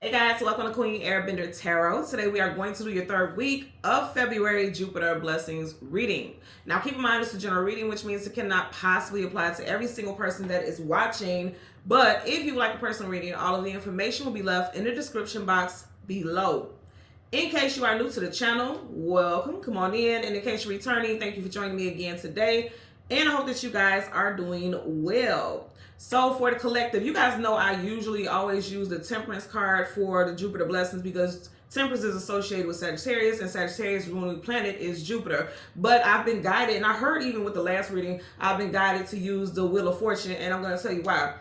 Hey guys, welcome to Queen Airbender Tarot. Today we are going to do your third week of February Jupiter Blessings reading. Now keep in mind it's a general reading, which means it cannot possibly apply to every single person that is watching. But if you would like a personal reading, all of the information will be left in the description box below. In case you are new to the channel, welcome, come on in. And in case you're returning, thank you for joining me again today. And I hope that you guys are doing well. So for the collective, you guys know I usually always use the Temperance card for the Jupiter blessings because Temperance is associated with Sagittarius, and Sagittarius' ruling planet is Jupiter. But I've been guided, and I heard even with the last reading, I've been guided to use the Wheel of Fortune, and I'm going to tell you why.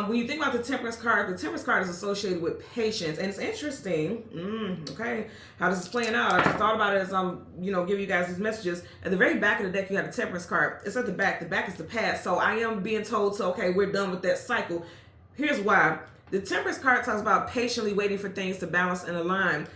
When you think about the Temperance card is associated with patience, and it's interesting. Okay, how this is playing out. I just thought about it as I'm, giving you guys these messages. At the very back of the deck, you have the Temperance card. It's at the back. The back is the past. So I am being told, okay, we're done with that cycle. Here's why. The Temperance card talks about patiently waiting for things to balance and align.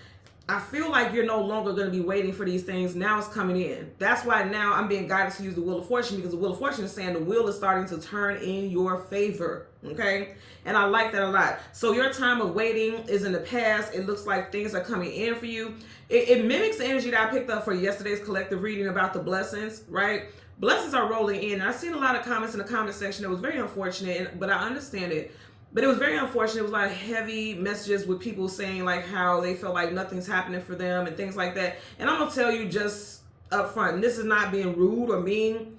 I feel like you're no longer going to be waiting for these things. Now it's coming in. That's why now I'm being guided to use the Wheel of Fortune, because the Wheel of Fortune is saying the wheel is starting to turn in your favor. Okay? And I like that a lot. So your time of waiting is in the past. It looks like things are coming in for you. It mimics the energy that I picked up for yesterday's collective reading about the blessings, right? Blessings are rolling in. I've seen a lot of comments in the comment section. It was very unfortunate, but I understand it. But it was very unfortunate. It was a lot of heavy messages with people saying like how they felt like nothing's happening for them and things like that. And I'm going to tell you just up front, and this is not being rude or mean.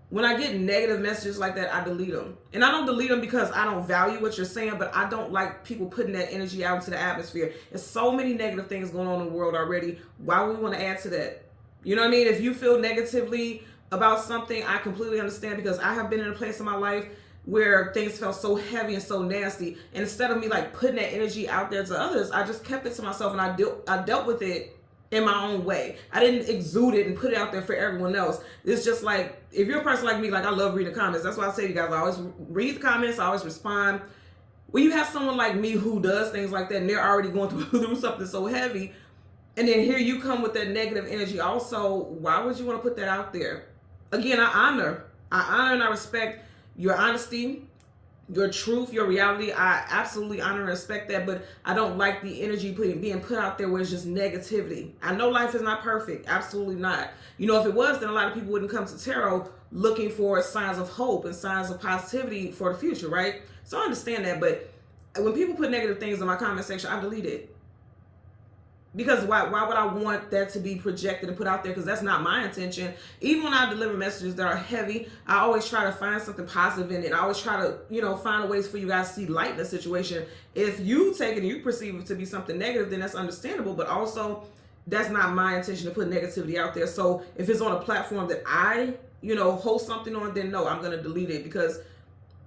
When I get negative messages like that, I delete them. And I don't delete them because I don't value what you're saying, but I don't like people putting that energy out into the atmosphere. There's so many negative things going on in the world already. Why would we want to add to that? You know what I mean? If you feel negatively about something, I completely understand, because I have been in a place in my life where things felt so heavy and so nasty. And instead of me like putting that energy out there to others, I just kept it to myself, and I dealt with it in my own way. I didn't exude it and put it out there for everyone else. It's just like, if you're a person like me, like I love reading the comments. That's why I say to you guys, I always read the comments, I always respond. When you have someone like me who does things like that and they're already going through something so heavy, and then here you come with that negative energy also, why would you want to put that out there? Again, I honor and I respect your honesty, your truth, your reality. I absolutely honor and respect that, but I don't like the energy being put out there where it's just negativity. I know life is not perfect. Absolutely not. If it was, then a lot of people wouldn't come to tarot looking for signs of hope and signs of positivity for the future, right? So I understand that, but when people put negative things in my comment section, I delete it. Because why would I want that to be projected and put out there? Because that's not my intention. Even when I deliver messages that are heavy, I always try to find something positive in it. I always try to, find a ways for you guys to see light in the situation. If you take it and you perceive it to be something negative, then that's understandable. But also, that's not my intention to put negativity out there. So if it's on a platform that I, host something on, then no, I'm going to delete it, because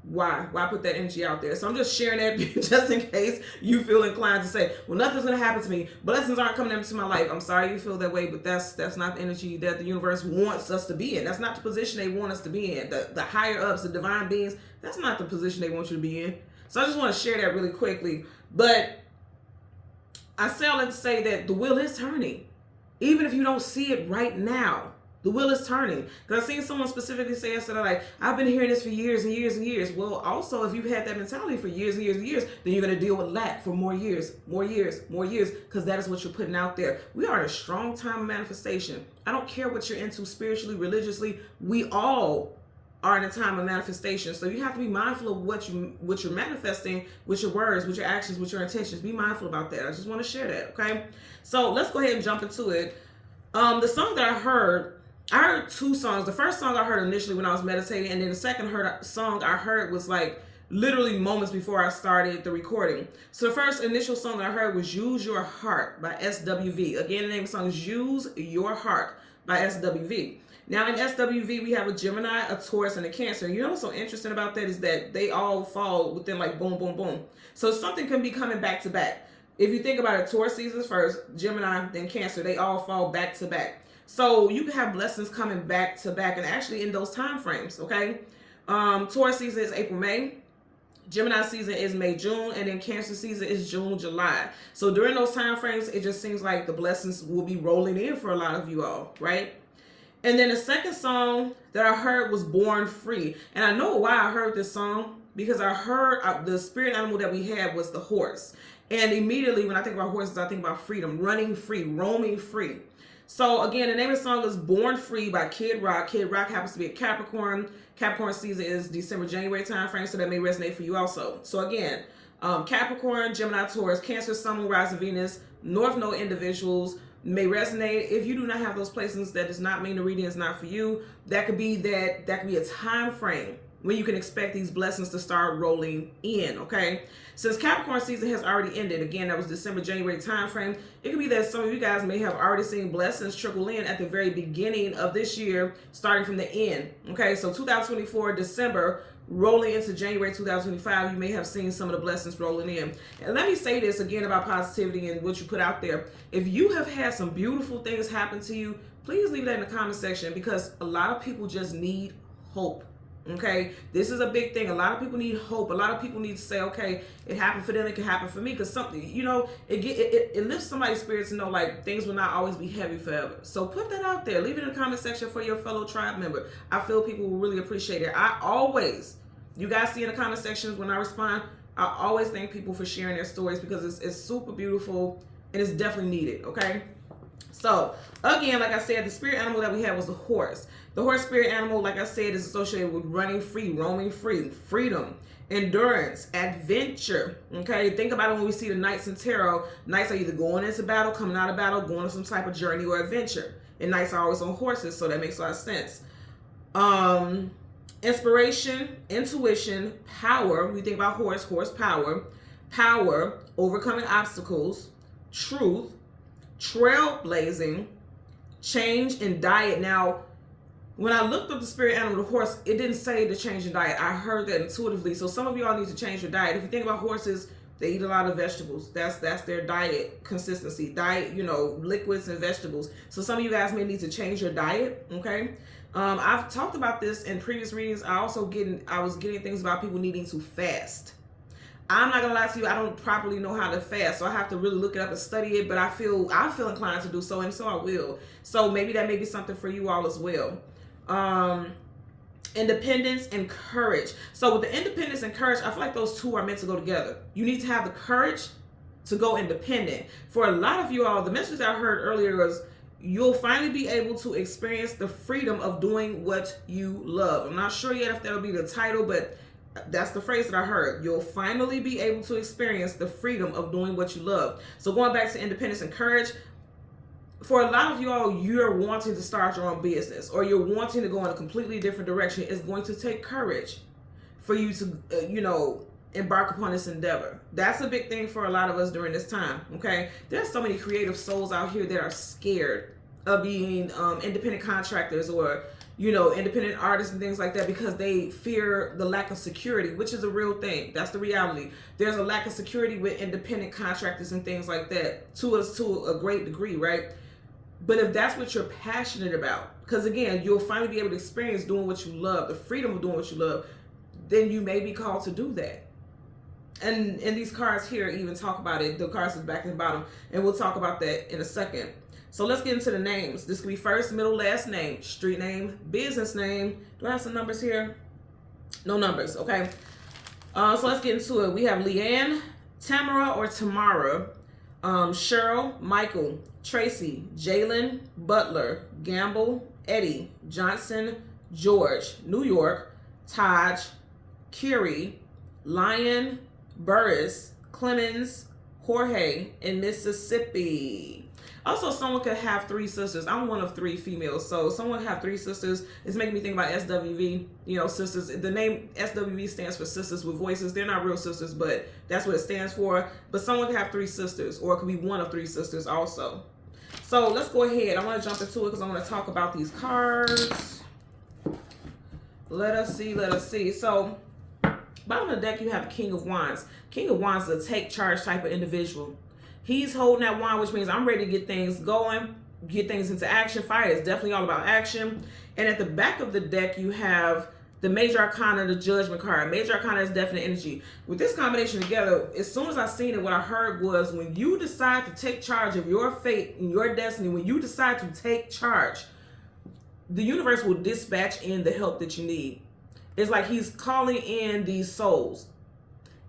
why put that energy out there? So I'm just sharing that just in case you feel inclined to say, well, nothing's going to happen to me, blessings aren't coming into my life. I'm sorry you feel that way, but that's not the energy that the universe wants us to be in. That's not the position they want us to be in. The higher ups, the divine beings, that's not the position they want you to be in. So I just want to share that really quickly. But I say all that to say that the wheel is turning, even if you don't see it right now. The wheel is turning. Because I've seen someone specifically say yesterday, like, I've been hearing this for years and years and years. Well, also, if you've had that mentality for years and years and years, then you're going to deal with lack for more years, because that is what you're putting out there. We are in a strong time of manifestation. I don't care what you're into spiritually, religiously. We all are in a time of manifestation. So you have to be mindful of what you're manifesting with your words, with your actions, with your intentions. Be mindful about that. I just want to share that, okay? So let's go ahead and jump into it. The song that I heard two songs. The first song I heard initially when I was meditating, and then the second song I heard was like literally moments before I started the recording. So the first initial song that I heard was Use Your Heart by SWV. Again, the name of the song is Use Your Heart by SWV. Now in SWV, we have a Gemini, a Taurus, and a Cancer. You know what's so interesting about that is that they all fall within like boom, boom, boom. So something can be coming back to back. If you think about it, Taurus seasons first, Gemini, then Cancer. They all fall back to back. So you can have blessings coming back to back, and actually in those time frames, okay? Taurus season is April, May. Gemini season is May, June, and then Cancer season is June, July. So during those time frames, it just seems like the blessings will be rolling in for a lot of you all, right? And then the second song that I heard was Born Free. And I know why I heard this song. because I heard the spirit animal that we had was the horse. And immediately when I think about horses, I think about freedom, running free, roaming free. So again, the name of the song is Born Free by Kid Rock. Kid Rock happens to be a Capricorn. Capricorn season is December, January time frame, so that may resonate for you also. So again, Capricorn, Gemini, Taurus, Cancer, Sun, Moon, Rising, Venus, North Node individuals may resonate. If you do not have those placements, that does not mean the reading is not for you. That could be a time frame when you can expect these blessings to start rolling in, okay? Since Capricorn season has already ended, again, that was December, January time frame, it could be that some of you guys may have already seen blessings trickle in at the very beginning of this year, starting from the end, okay? So 2024, December, rolling into January 2025, you may have seen some of the blessings rolling in. And let me say this again about positivity and what you put out there. If you have had some beautiful things happen to you, please leave that in the comment section, because a lot of people just need hope. Okay, this is a big thing. A lot of people need hope. A lot of people need to say, okay, it happened for them, it can happen for me, because something, you know, it lifts somebody's spirits to know, like, things will not always be heavy forever. So put that out there. Leave it in the comment section for your fellow tribe member. I feel people will really appreciate it. You guys see in the comment sections when I respond, I always thank people for sharing their stories, because it's super beautiful and it's definitely needed. Okay, so again, like I said, the spirit animal that we had was the horse. The horse spirit animal, like I said, is associated with running free, roaming free, freedom, endurance, adventure. Okay, think about it when we see the knights in tarot. Knights are either going into battle, coming out of battle, going on some type of journey or adventure. And knights are always on horses, so that makes a lot of sense. Inspiration, intuition, power. We think about horse power, overcoming obstacles, truth, trailblazing, change in diet. Now, when I looked up the spirit animal, the horse, it didn't say to change your diet. I heard that intuitively. So some of y'all need to change your diet. If you think about horses, they eat a lot of vegetables. That's their diet consistency. Diet, you know, liquids and vegetables. So some of you guys may need to change your diet, okay? I've talked about this in previous readings. I was getting things about people needing to fast. I'm not gonna lie to you, I don't properly know how to fast, so I have to really look it up and study it, but I feel inclined to do so, and so I will. So maybe that may be something for you all as well. Independence and courage. So with the independence and courage, I feel like those two are meant to go together. You need to have the courage to go independent. For a lot of you all, the message I heard earlier was you'll finally be able to experience the freedom of doing what you love. I'm not sure yet if that'll be the title, but that's the phrase that I heard. You'll finally be able to experience the freedom of doing what you love. So going back to independence and courage, for a lot of you all, you're wanting to start your own business, or you're wanting to go in a completely different direction. It's going to take courage for you to, embark upon this endeavor. That's a big thing for a lot of us during this time, okay? There's so many creative souls out here that are scared of being independent contractors or, independent artists and things like that, because they fear the lack of security, which is a real thing. That's the reality. There's a lack of security with independent contractors and things like that, to a great degree, right? But if that's what you're passionate about, because again, you'll finally be able to experience doing what you love, the freedom of doing what you love, then you may be called to do that. And these cards here even talk about it. The cards is back and bottom, and we'll talk about that in a second. So let's get into the names. This could be first, middle, last name, street name, business name. Do I have some numbers here? No numbers, okay. So let's get into it. We have Leanne, Tamara or Tamara, Cheryl, Michael, Tracy, Jalen, Butler, Gamble, Eddie, Johnson, George, New York, Taj, Curie, Lyon, Burris, Clemens, Jorge, and Mississippi. Also, someone could have three sisters. I'm one of three females, so someone have three sisters. It's making me think about SWV, sisters. The name SWV stands for Sisters with Voices. They're not real sisters, but that's what it stands for. But someone could have three sisters, or it could be one of three sisters also. So let's go ahead. I want to jump into it because I want to talk about these cards. Let us see. So bottom of the deck, you have King of Wands. King of Wands is a take charge type of individual. He's holding that wand, which means I'm ready to get things going, get things into action. Fire is definitely all about action. And at the back of the deck, you have the Major Arcana, the Judgment card. Major Arcana is definite energy. With this combination together, as soon as I seen it, what I heard was when you decide to take charge of your fate and your destiny, when you decide to take charge, the universe will dispatch in the help that you need. It's like he's calling in these souls.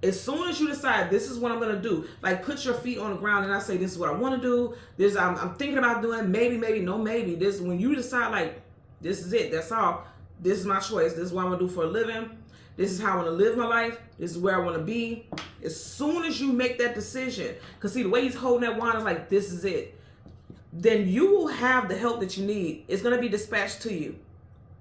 As soon as you decide this is what I'm gonna do, like put your feet on the ground and I say this is what I want to do. This I'm thinking about doing. Maybe, no, maybe. This when you decide like this is it. That's all. This is my choice. This is what I'm gonna do for a living. This is how I want to live my life. This is where I want to be. As soon as you make that decision, because see the way he's holding that wand is like this is it. Then you will have the help that you need. It's gonna be dispatched to you.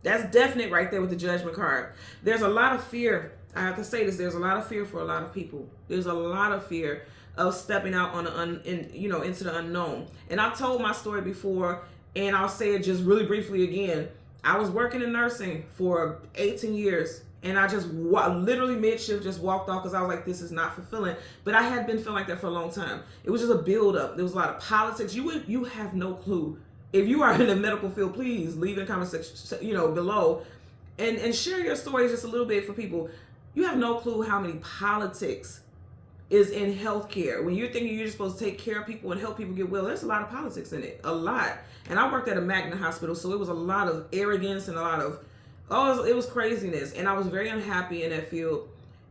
That's definite right there with the Judgment card. There's a lot of fear. I have to say this. There's a lot of fear for a lot of people. There's a lot of fear of stepping out on into the unknown. And I told my story before, and I'll say it just really briefly again. I was working in nursing for 18 years, and I just literally mid-shift just walked off because I was like, this is not fulfilling. But I had been feeling like that for a long time. It was just a build-up. There was a lot of politics. You have no clue. If you are in the medical field, please leave in the comment section, below, and share your stories just a little bit for people. You have no clue how many politics is in healthcare. When you're thinking you're just supposed to take care of people and help people get well, there's a lot of politics in it, a lot. And I worked at a magnet hospital, so it was a lot of arrogance and a lot of, it was craziness. And I was very unhappy in that field.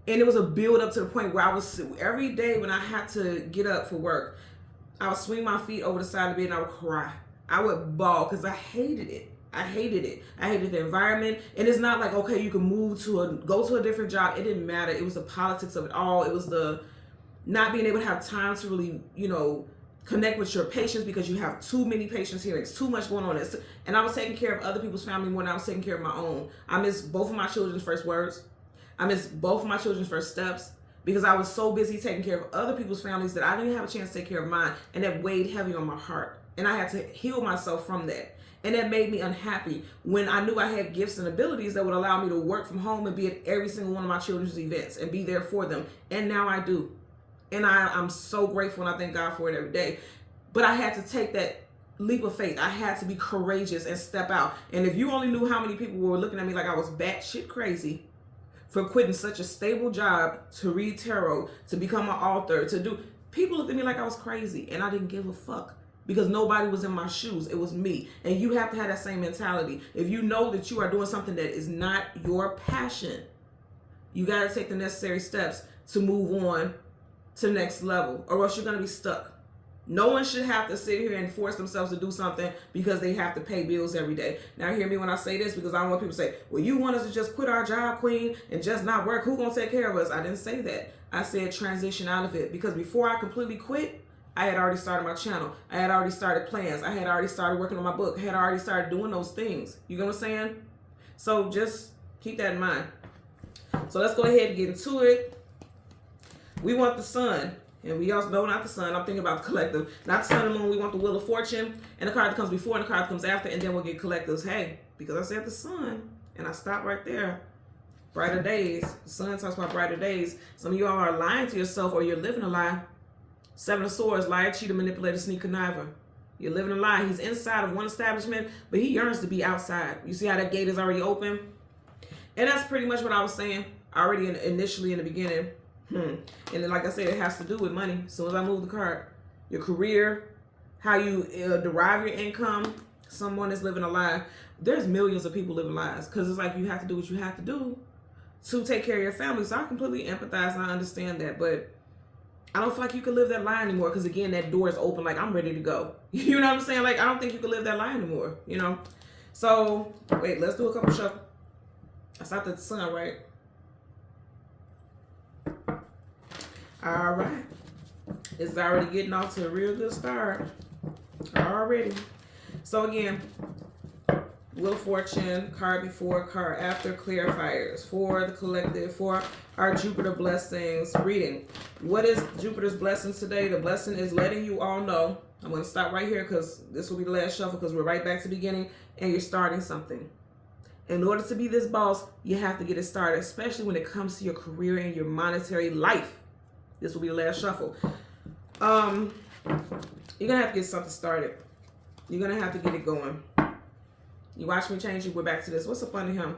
And it was a build up to the point where I was, every day when I had to get up for work, I would swing my feet over the side of the bed and I would cry. I would bawl because I hated it. I hated it. I hated the environment. And it's not like, okay, you can go to a different job. It didn't matter. It was the politics of it all. It was the not being able to have time to really, connect with your patients because you have too many patients here. It's too much going on. And I was taking care of other people's family more than I was taking care of my own. I missed both of my children's first words. I missed both of my children's first steps because I was so busy taking care of other people's families that I didn't have a chance to take care of mine. And that weighed heavy on my heart. And I had to heal myself from that. And that made me unhappy when I knew I had gifts and abilities that would allow me to work from home and be at every single one of my children's events and be there for them. And now I do. And I'm so grateful and I thank God for it every day. But I had to take that leap of faith. I had to be courageous and step out. And if you only knew how many people were looking at me like I was batshit crazy for quitting such a stable job to read tarot, to become an author, people looked at me like I was crazy and I didn't give a fuck. Because nobody was in my shoes. It was me. And you have to have that same mentality. If you know that you are doing something that is not your passion, you got to take the necessary steps to move on to the next level, or else you're going to be stuck. No one should have to sit here and force themselves to do something because they have to pay bills every day. Now hear me when I say this, because I don't want people to say, well, you want us to just quit our job, queen, and just not work. Who's going to take care of us? I didn't say that. I said transition out of it, because before I completely quit, I had already started my channel. I had already started plans. I had already started working on my book. I had already started doing those things. You know what I'm saying? So just keep that in mind. So let's go ahead and get into it. We want the sun. And we also know not the sun. I'm thinking about the collective. Not the sun and moon. We want the Wheel of Fortune. And the card that comes before and the card that comes after. And then we'll get collectives. Hey, because I said the sun. And I stopped right there. Brighter days. The sun talks about brighter days. Some of you all are lying to yourself, or you're living a lie. Seven of Swords, liar, cheater, manipulator, sneak, conniver. You're living a lie. He's inside of one establishment, but he yearns to be outside. You see how that gate is already open? And that's pretty much what I was saying already initially in the beginning. And then, like I said, it has to do with money. As soon as I move the card, your career, how you derive your income. Someone is living a lie. There's millions of people living lies, because it's like you have to do what you have to do to take care of your family. So I completely empathize and I understand that, but I don't feel like you can live that lie anymore, because again, that door is open. Like, I'm ready to go. You know what I'm saying? Like, I don't think you can live that lie anymore, So, wait, let's do a couple shuffle. I stopped at the sun, right? All right. It's already getting off to a real good start. Already. So again, Wheel of Fortune, card before, card after, clarifiers for the collective, for our Jupiter blessings reading. What is Jupiter's blessing today? The blessing is letting you all know. I'm going to stop right here because this will be the last shuffle, because we're right back to the beginning and you're starting something. In order to be this boss, you have to get it started, especially when it comes to your career and your monetary life. This will be the last shuffle. You're going to have to get something started. You're going to have to get it going. You watch me change it. We're back to this. What's the fun of him?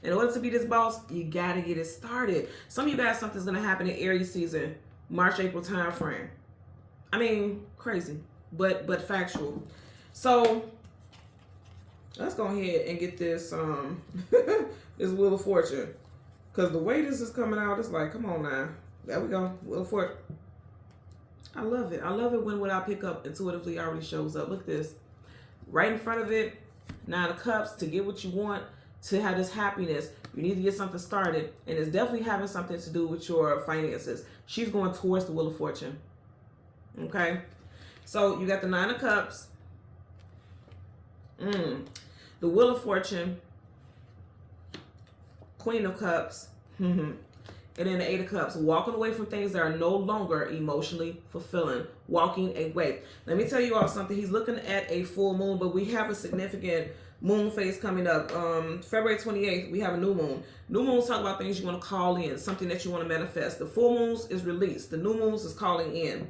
In order to be this boss, you got to get it started. Some of you guys, something's going to happen in Aries season, March, April time frame. I mean, crazy, but factual. So Let's go ahead and get this this Wheel of Fortune. Because the way this is coming out, it's like, come on now. There we go. Wheel of Fortune. I love it. I love it when what I pick up intuitively already shows up. Look at this. Right in front of it, 9 of Cups. To get what you want, to have this happiness, you need to get something started. And it's definitely having something to do with your finances. She's going towards the Wheel of Fortune. Okay? So you got the 9 of Cups. The Wheel of Fortune. Queen of Cups. And then the 8 of Cups. Walking away from things that are no longer emotionally fulfilling. Walking away. Let me tell you all something. He's looking at a full moon, but we have a significant moon phase coming up. February 28th, we have a new moon. New moons talk about things you want to call in. Something that you want to manifest. The full moons is release. The new moons is calling in.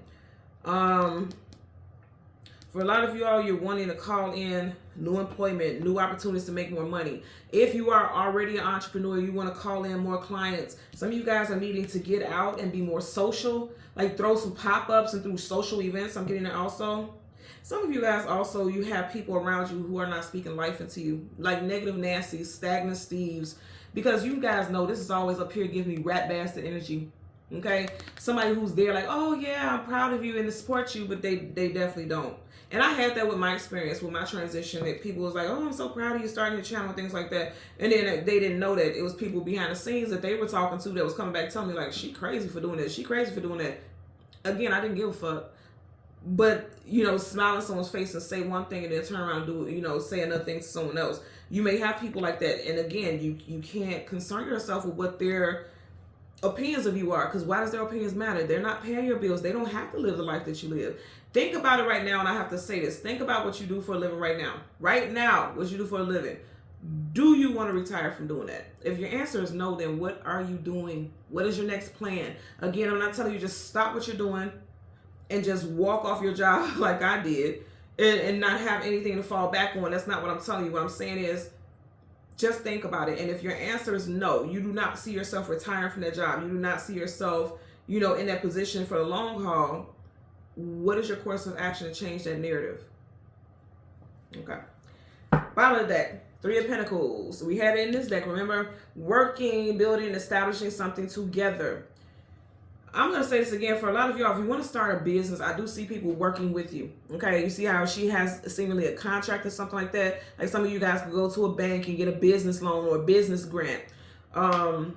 For a lot of you all, you're wanting to call in new employment, new opportunities to make more money. If you are already an entrepreneur, you want to call in more clients. Some of you guys are needing to get out and be more social, like throw some pop-ups and through social events. I'm getting it also. Some of you guys also, you have people around you who are not speaking life into you, like negative Nancy's, stagnant Steve's, because you guys know this is always up here giving me rat bastard energy. Okay, somebody who's there like, oh yeah, I'm proud of you and to support you, but they definitely don't. And I had that with my experience, with my transition, that people was like, oh, I'm so proud of you starting your channel, things like that. And then they didn't know that it was people behind the scenes that they were talking to that was coming back telling me like, she crazy for doing this, she crazy for doing that. Again, I didn't give a fuck. But, you know, smile in someone's face and say one thing and then turn around and do, you know, say another thing to someone else. You may have people like that. And again, you can't concern yourself with what their opinions of you are, because why does their opinions matter? They're not paying your bills. They don't have to live the life that you live. Think about it right now, and I have to say this. Think about what you do for a living right now. Right now, what you do for a living. Do you want to retire from doing that? If your answer is no, then what are you doing? What is your next plan? Again, I'm not telling you just stop what you're doing and just walk off your job like I did and not have anything to fall back on. That's not what I'm telling you. What I'm saying is, just think about it. And if your answer is no, you do not see yourself retiring from that job, you do not see yourself, you know, in that position for the long haul, what is your course of action to change that narrative? Okay. Bottom of the deck, 3 of Pentacles. We had it in this deck. Remember, working, building, establishing something together. I'm going to say this again for a lot of y'all. If you want to start a business, I do see people working with you. Okay, you see how she has seemingly a contract or something like that. Like some of you guys could go to a bank and get a business loan or a business grant. Or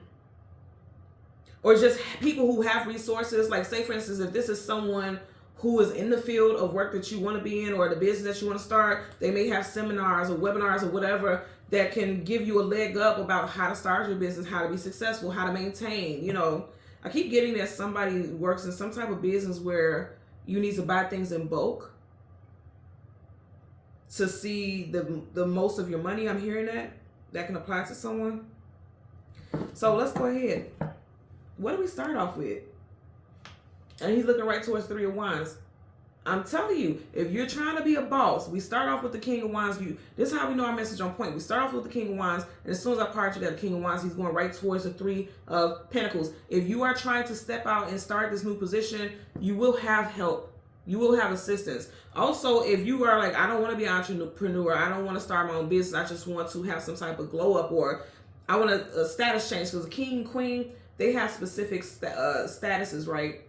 just people who have resources. Like say, for instance, if this is someone who is in the field of work that you want to be in or the business that you want to start, they may have seminars or webinars or whatever that can give you a leg up about how to start your business, how to be successful, how to maintain, you know. I keep getting that somebody works in some type of business where you need to buy things in bulk to see the most of your money. I'm hearing that can apply to someone. So let's go ahead. What do we start off with? And he's looking right towards 3 of Wands. I'm telling you, if you're trying to be a boss, we start off with the King of Wands. This is how we know our message on point. We start off with the King of Wands, and as soon as I part you that King of Wands, he's going right towards the 3 of Pentacles. If you are trying to step out and start this new position, you will have help. You will have assistance. Also, if you are like, I don't want to be an entrepreneur, I don't want to start my own business, I just want to have some type of glow up, or I want a status change, because the King, Queen, they have specific statuses, right?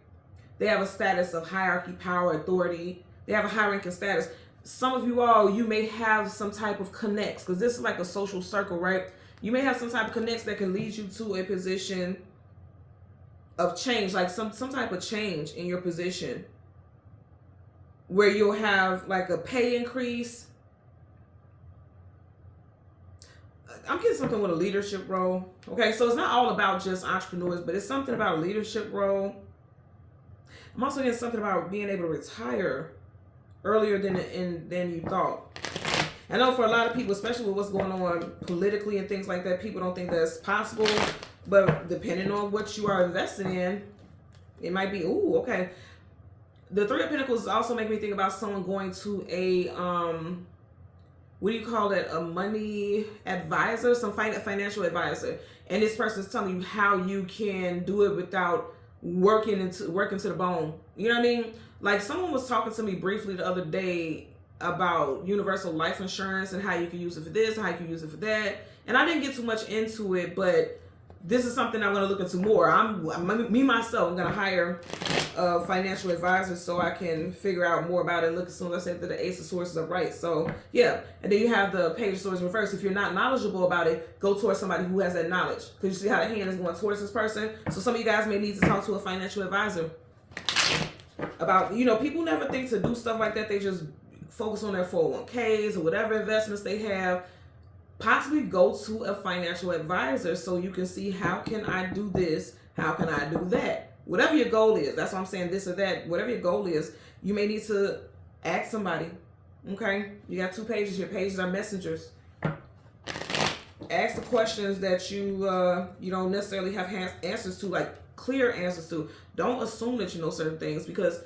They have a status of hierarchy, power, authority. They have a high ranking status. Some of you all, you may have some type of connects, because this is like a social circle, right? You may have some type of connects that can lead you to a position of change, like some type of change in your position, where you'll have like a pay increase. I'm getting something with a leadership role. Okay, so it's not all about just entrepreneurs, but it's something about a leadership role. I'm also getting something about being able to retire earlier than you thought. I know for a lot of people, especially with what's going on politically and things like that, people don't think that's possible. But depending on what you are investing in, it might be, ooh, okay. The 3 of Pentacles also make me think about someone going to a, what do you call it? A money advisor, some financial advisor. And this person's telling you how you can do it without working to the bone. You know what I mean? Like someone was talking to me briefly the other day about universal life insurance and how you can use it for this, how you can use it for that. And I didn't get too much into it, but this is something I'm going to look into more. I'm going to hire a financial advisor so I can figure out more about it and look. As soon as I said that the Ace of Swords is upright. So yeah. And then you have the Page of Swords reversed. If you're not knowledgeable about it, go towards somebody who has that knowledge. Because you see how the hand is going towards this person. So some of you guys may need to talk to a financial advisor about, you know, people never think to do stuff like that. They just focus on their 401ks or whatever investments they have. Possibly go to a financial advisor so you can see, how can I do this? How can I do that? Whatever your goal is, that's what I'm saying, this or that, whatever your goal is, you may need to ask somebody. Okay? You got 2 pages. Your pages are messengers. Ask the questions that you don't necessarily have answers to, like clear answers to. Don't assume that you know certain things, because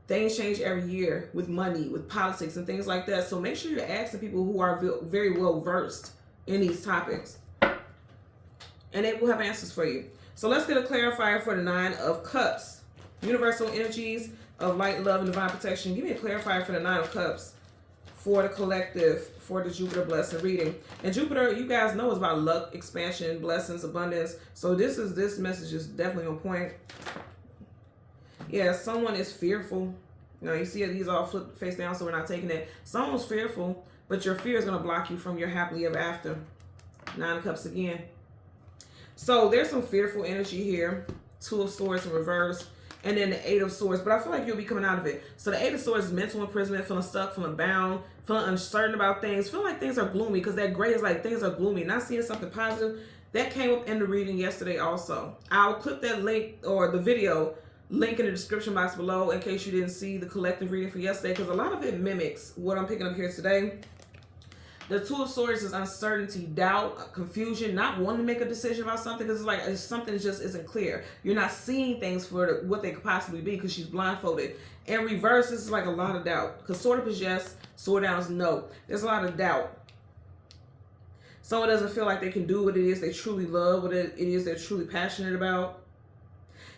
things change every year with money, with politics and things like that. So make sure you're asking people who are very well versed in these topics, and they will have answers for you. So let's get a clarifier for the 9 of Cups. Universal energies of light, love, and divine protection. Give me a clarifier for the 9 of Cups for the collective, for the Jupiter blessing reading. And Jupiter, you guys know, is about luck, expansion, blessings, abundance. So this message is definitely on point. Yeah, someone is fearful. You know, you see these all flipped face down, so we're not taking it. Someone's fearful, but your fear is going to block you from your happily ever after. 9 of Cups again. So there's some fearful energy here. 2 of Swords in reverse. And then the 8 of Swords. But I feel like you'll be coming out of it. So the 8 of Swords is mental imprisonment, feeling stuck, feeling bound, feeling uncertain about things, feeling like things are gloomy, because that gray is like things are gloomy, not seeing something positive. That came up in the reading yesterday also. I'll clip that link, or the video link, in the description box below in case you didn't see the collective reading for yesterday, because a lot of it mimics what I'm picking up here today. The 2 of Swords is uncertainty, doubt, confusion, not wanting to make a decision about something, because it's like something just isn't clear. You're not seeing things for what they could possibly be, because she's blindfolded. In reverse, this is like a lot of doubt, because Sword up is yes, Sword down is no. There's a lot of doubt. Someone doesn't feel like they can do what it is they truly love, what it is they're truly passionate about.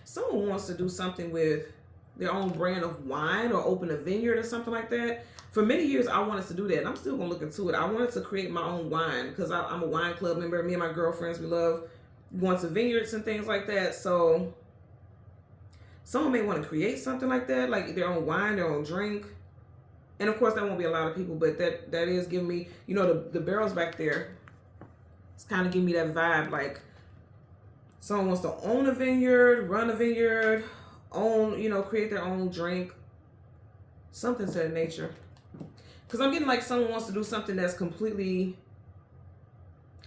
Someone wants to do something with their own brand of wine, or open a vineyard or something like that. For many years, I wanted to do that, and I'm still going to look into it. I wanted to create my own wine, because I'm a wine club member. Me and my girlfriends, we love going to vineyards and things like that. So someone may want to create something like that, like their own wine, their own drink. And of course, that won't be a lot of people, but that is giving me, you know, the barrels back there. It's kind of giving me that vibe, like someone wants to own a vineyard, run a vineyard, own, you know, create their own drink, something to that nature. Because I'm getting like someone wants to do something that's completely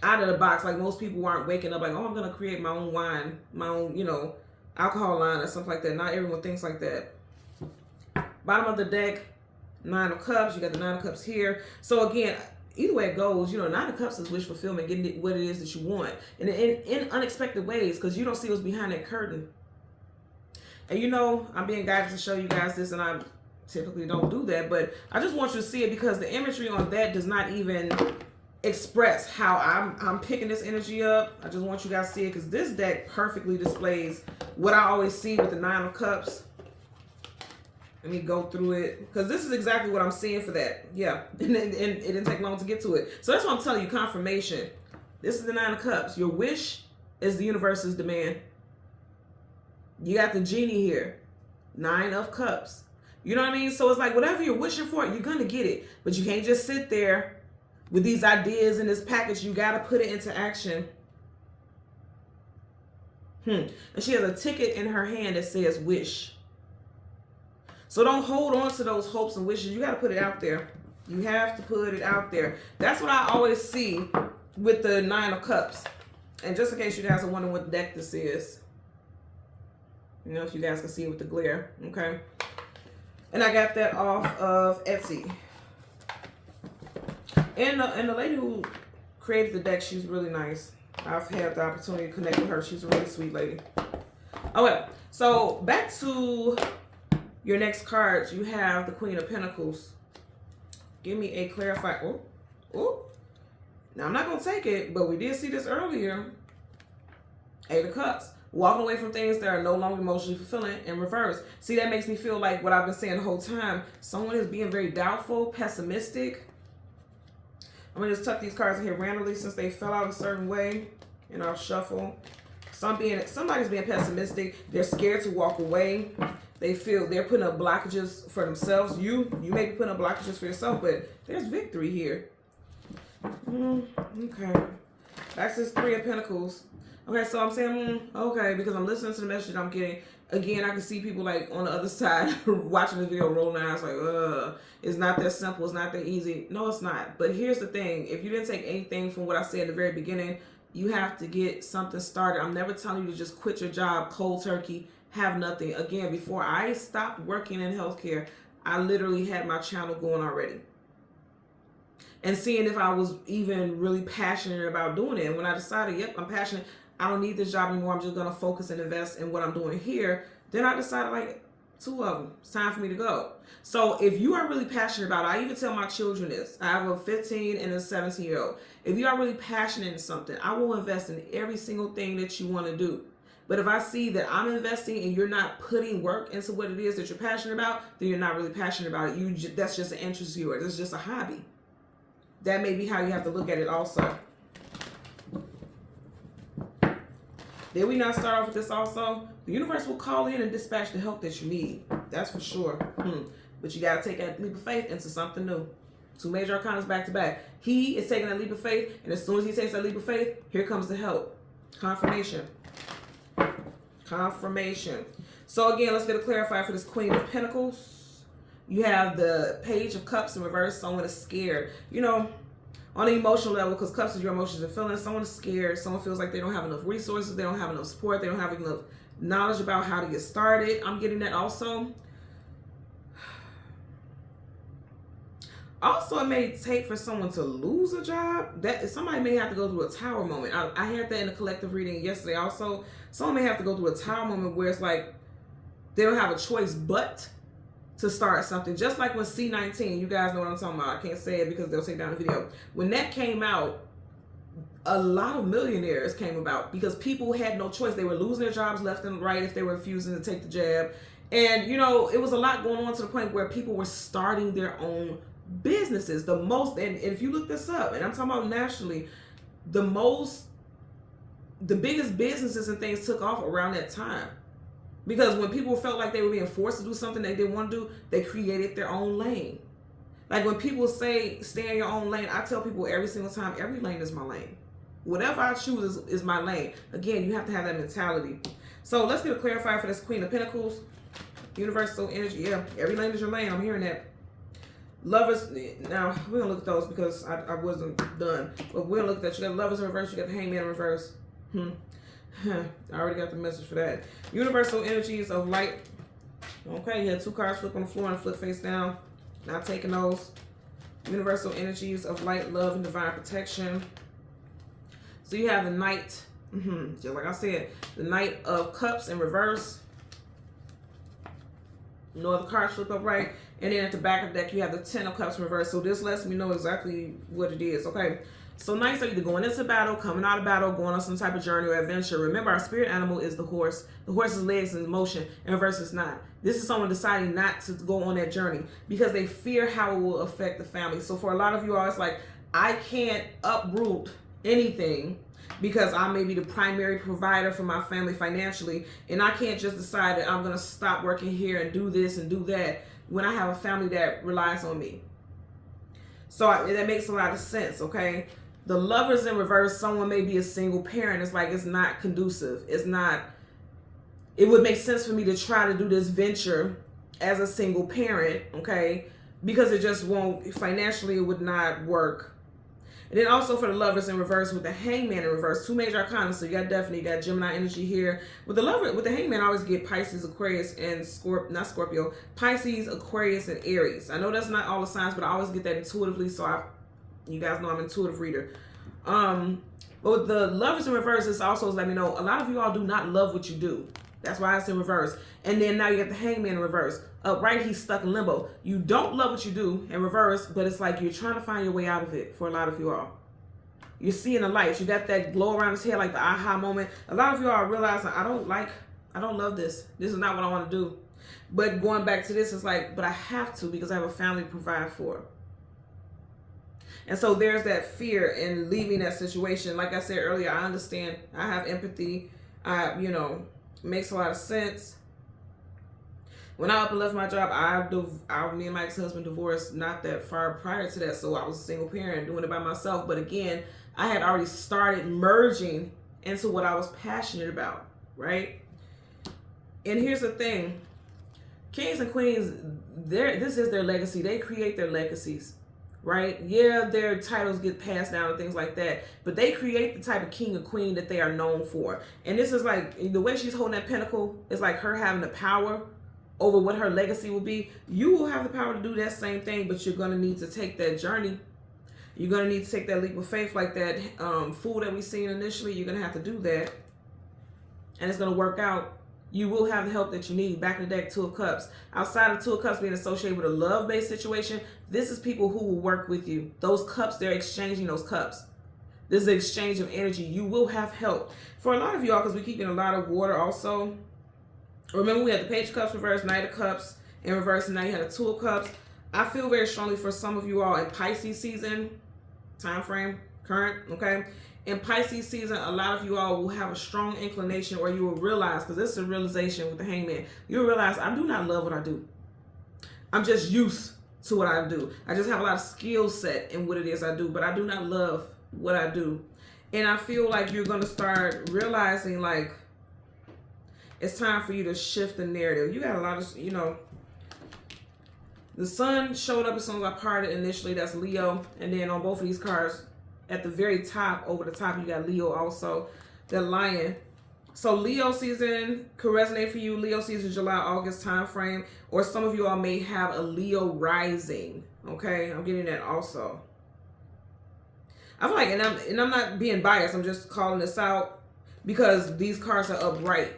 out of the box. Like most people aren't waking up like, oh, I'm going to create my own wine, my own, you know, alcohol line or something like that. Not everyone thinks like that. Bottom of the deck, 9 of Cups. You got the 9 of Cups here. So again, either way it goes, you know, 9 of Cups is wish fulfillment, getting what it is that you want. And in unexpected ways, because you don't see what's behind that curtain. And you know, I'm being guided to show you guys this, and I typically don't do that, but I just want you to see it, because the imagery on that does not even express how I'm picking this energy up. I just want you guys to see it, because this deck perfectly displays what I always see with the 9 of Cups. Let me go through it, because this is exactly what I'm seeing for that. Yeah, and it didn't take long to get to it. So that's what I'm telling you, confirmation. This is the 9 of Cups. Your wish is the universe's demand. You got the genie here, 9 of Cups. You know what I mean? So it's like whatever you're wishing for, you're going to get it. But you can't just sit there with these ideas in this package. You got to put it into action. And she has a ticket in her hand that says wish. So don't hold on to those hopes and wishes. You got to put it out there. You have to put it out there. That's what I always see with the 9 of Cups. And just in case you guys are wondering what deck this is. You know, if you guys can see it with the glare. Okay. And I got that off of Etsy. And the lady who created the deck, she's really nice. I've had the opportunity to connect with her. She's a really sweet lady. Okay, so back to your next cards. You have the Queen of Pentacles. Give me a clarifier. Oh. Now, I'm not going to take it, but we did see this earlier. 8 of Cups. Walking away from things that are no longer emotionally fulfilling in reverse. See, that makes me feel like what I've been saying the whole time. Someone is being very doubtful, pessimistic. I'm going to just tuck these cards in here randomly since they fell out a certain way. And I'll shuffle. Somebody's being pessimistic. They're scared to walk away. They feel they're putting up blockages for themselves. You may be putting up blockages for yourself, but there's victory here. Okay. That's this Three of Pentacles. Okay, so I'm saying, okay, because I'm listening to the message I'm getting. Again, I can see people like on the other side watching the video rolling their eyes like, it's not that simple. It's not that easy. No, it's not. But here's the thing. If you didn't take anything from what I said in the very beginning, you have to get something started. I'm never telling you to just quit your job cold turkey, have nothing. Again, before I stopped working in healthcare, I literally had my channel going already. And seeing if I was even really passionate about doing it. And when I decided, yep, I'm passionate, I don't need this job anymore, I'm just going to focus and invest in what I'm doing here, then I decided, like, 2 of them, it's time for me to go. So if you are really passionate about it, I even tell my children this. I have a 15 and a 17-year-old. If you are really passionate in something, I will invest in every single thing that you want to do. But if I see that I'm investing and you're not putting work into what it is that you're passionate about, then you're not really passionate about it. That's just an interest of yours. It's just a hobby. That may be how you have to look at it also. Did we not start off with this also? The universe will call in and dispatch the help that you need. That's for sure. But you got to take that leap of faith into something new. 2 major arcana back to back. He is taking that leap of faith, and as soon as he takes that leap of faith, here comes the help. Confirmation. Confirmation. So again, let's get it clarified for this Queen of Pentacles. You have the Page of Cups in reverse. Someone is scared. You know, on an emotional level, because cups is your emotions and feelings, someone is scared. Someone feels like they don't have enough resources. They don't have enough support. They don't have enough knowledge about how to get started. I'm getting that also. Also, it may take for someone to lose a job. That somebody may have to go through a tower moment. I had that in a collective reading yesterday also. Someone may have to go through a tower moment where it's like they don't have a choice but to start something. Just like when C19, you guys know what I'm talking about. I can't say it because they'll take down the video. When that came out, a lot of millionaires came about because people had no choice. They were losing their jobs left and right if they were refusing to take the jab. And, you know, it was a lot going on to the point where people were starting their own businesses. The most, and if you look this up, and I'm talking about nationally, the biggest businesses and things took off around that time. Because when people felt like they were being forced to do something they didn't want to do, they created their own lane. Like when people say, stay in your own lane, I tell people every single time, every lane is my lane. Whatever I choose is my lane. Again, you have to have that mentality. So let's get it clarified for this Queen of Pentacles. Universal energy. Yeah, every lane is your lane. I'm hearing that. Lovers. Now, we're going to look at those because I wasn't done. But we're going to look at that. You got Lovers in reverse. You got the Hangman in reverse. I already got the message for that. Universal energies of light. Okay, you had 2 cards flip on the floor and flip face down. Not taking those. Universal energies of light, love, and divine protection. So you have the Knight. Just like I said, the Knight of Cups in reverse. No other cards flip upright. And then at the back of the deck, you have the 10 of Cups in reverse. So this lets me know exactly what it is. Okay. So Knights are either going into battle, coming out of battle, going on some type of journey or adventure. Remember, our spirit animal is the horse. The horse's legs in motion, and reverse is not. This is someone deciding not to go on that journey because they fear how it will affect the family. So for a lot of you all, it's like, I can't uproot anything because I may be the primary provider for my family financially, and I can't just decide that I'm going to stop working here and do this and do that when I have a family that relies on me. So that makes a lot of sense, okay? The Lovers in reverse, someone may be a single parent. It's like, it's not conducive. It's not, it would make sense for me to try to do this venture as a single parent, okay? Because it just won't, financially it would not work. And then also for the Lovers in reverse with the Hangman in reverse, 2 major arcana. So you got Gemini energy here. With the Hangman, I always get Pisces, Aquarius, and Scorpio. Pisces, Aquarius, and Aries. I know that's not all the signs, but I always get that intuitively. So you guys know I'm an intuitive reader. But with the Lovers in reverse, this also let me know a lot of you all do not love what you do. That's why it's in reverse. And then now you got the Hangman in reverse. Upright, he's stuck in limbo. You don't love what you do in reverse, but it's like you're trying to find your way out of it for a lot of you all. You're seeing the lights. You got that glow around his head, like the aha moment. A lot of you are realizing, I don't love this. This is not what I want to do. But going back to this, it's like, but I have to because I have a family to provide for. And so there's that fear in leaving that situation. Like I said earlier, I understand. I have empathy. Makes a lot of sense. When I up and left my job, me and my ex-husband divorced not that far prior to that. So I was a single parent doing it by myself. But again, I had already started merging into what I was passionate about, right? And here's the thing. Kings and queens, this is their legacy. They create their legacies, right? Yeah, their titles get passed down and things like that, but they create the type of king or queen that they are known for. And this is like, the way she's holding that pentacle is like her having the power over what her legacy will be. You will have the power to do that same thing, but you're going to need to take that journey. You're going to need to take that leap of faith, like that fool that we seen initially. You're going to have to do that, and it's going to work out. You will have the help that you need. Back in the deck, Two of Cups. Outside of Two of Cups being associated with a love-based situation, this is people who will work with you. Those cups, they're exchanging those cups. This is an exchange of energy. You will have help. For a lot of y'all, because we keep getting a lot of water also. Remember, we had the Page of Cups reverse, Knight of Cups in reverse, and now you had a Two of Cups. I feel very strongly for some of you all in Pisces season, time frame, current, okay? In Pisces season, a lot of you all will have a strong inclination, or you will realize, because this is a realization with the Hangman, you'll realize, I do not love what I do. I'm just used to what I do. I just have a lot of skill set in what it is I do, but I do not love what I do. And I feel like you're going to start realizing, like, it's time for you to shift the narrative. You got a lot of, the sun showed up as soon as I parted initially. That's Leo. And then on both of these cards, at the very top, over the top, you got Leo also, the Lion. So Leo season could resonate for you. Leo season, July, August time frame. Or some of you all may have a Leo rising. Okay, I'm getting that also. I feel like, and I'm not being biased, I'm just calling this out because these cards are upright.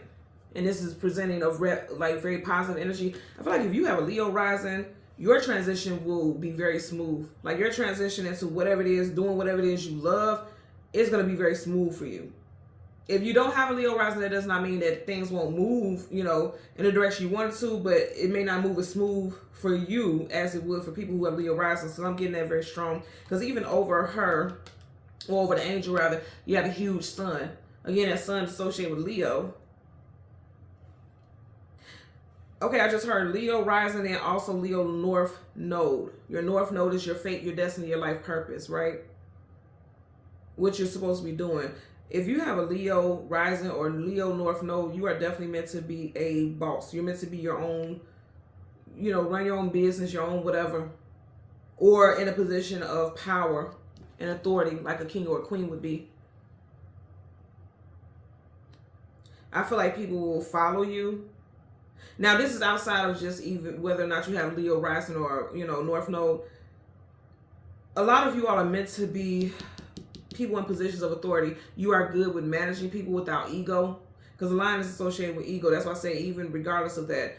And this is presenting of like very positive energy. I feel like if you have a Leo rising, your transition will be very smooth. Like your transition into whatever it is, doing whatever it is you love, is going to be very smooth for you. If you don't have a Leo rising, that does not mean that things won't move, in the direction you want it to, but it may not move as smooth for you as it would for people who have Leo rising. So I'm getting that very strong. Because even over her, or over the angel rather, you have a huge sun. Again, that sun is associated with Leo. Okay, I just heard Leo rising and also Leo North Node. Your North Node is your fate, your destiny, your life purpose, right? What you're supposed to be doing. If you have a Leo rising or Leo North Node, you are definitely meant to be a boss. You're meant to be your own, run your own business, your own whatever. Or in a position of power and authority like a king or a queen would be. I feel like people will follow you. Now, this is outside of just even whether or not you have Leo rising or, North Node. A lot of you all are meant to be people in positions of authority. You are good with managing people without ego, because the Lion is associated with ego. That's why I say even regardless of that,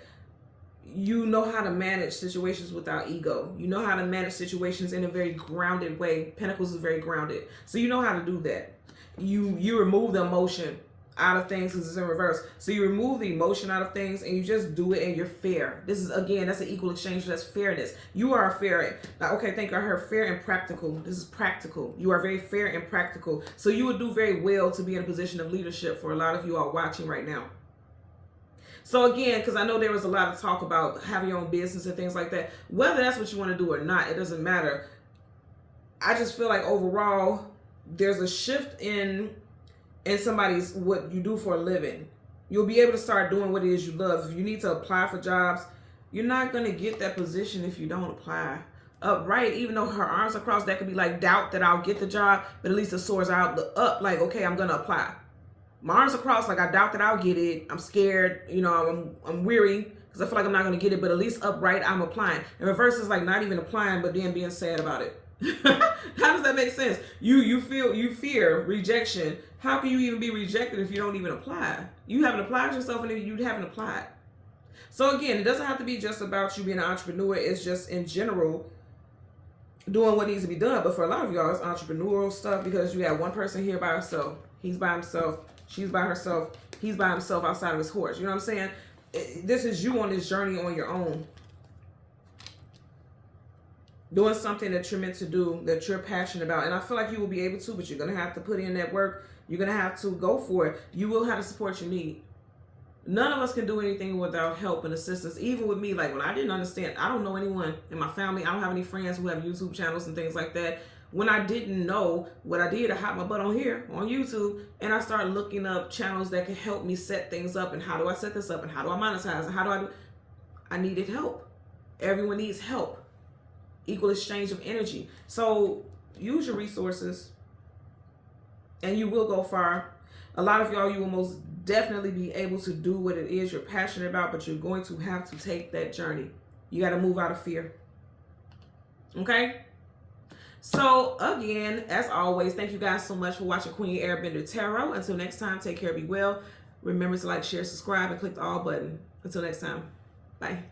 you know how to manage situations without ego. You know how to manage situations in a very grounded way. Pentacles is very grounded. So you know how to do that. You remove the emotion out of things because it's in reverse. So you remove the emotion out of things and you just do it and you're fair. This is, again, that's an equal exchange. That's fairness. You are fair. Now, okay, thank you. I heard fair and practical. This is practical. You are very fair and practical. So you would do very well to be in a position of leadership for a lot of you all watching right now. So again, because I know there was a lot of talk about having your own business and things like that. Whether that's what you want to do or not, it doesn't matter. I just feel like overall, there's a shift in somebody's what you do for a living. You'll be able to start doing what it is you love. If you need to apply for jobs, you're not going to get that position if you don't apply. Upright, even though her arms are crossed, that could be like doubt that I'll get the job, but at least it soars out up like, okay, I'm going to apply. My arms are crossed, like I doubt that I'll get it. I'm scared, I'm weary because I feel like I'm not going to get it, but at least upright, I'm applying. And reverse is like not even applying, but then being sad about it. How does that make sense? You fear rejection. How can you even be rejected if you don't even apply? You haven't applied yourself and you haven't applied. So again, it doesn't have to be just about you being an entrepreneur. It's just in general, doing what needs to be done. But for a lot of y'all, it's entrepreneurial stuff because you have one person here by herself. He's by himself. She's by herself. He's by himself outside of his horse. You know what I'm saying? This is you on this journey on your own. Doing something that you're meant to do, that you're passionate about. And I feel like you will be able to, but you're going to have to put in that work. You're going to have to go for it. You will have the support you need. None of us can do anything without help and assistance. Even with me, like when I didn't understand, I don't know anyone in my family. I don't have any friends who have YouTube channels and things like that. When I didn't know, what I did, I hop my butt on here on YouTube and I started looking up channels that can help me set things up. And how do I set this up? And how do I monetize? And how do I do? I needed help. Everyone needs help. Equal exchange of energy. So use your resources and you will go far. A lot of y'all, you will most definitely be able to do what it is you're passionate about, but you're going to have to take that journey. You got to move out of fear. Okay? So again, as always, thank you guys so much for watching Queen Airbender Tarot. Until next time, take care, be well. Remember to like, share, subscribe, and click the all button. Until next time, bye.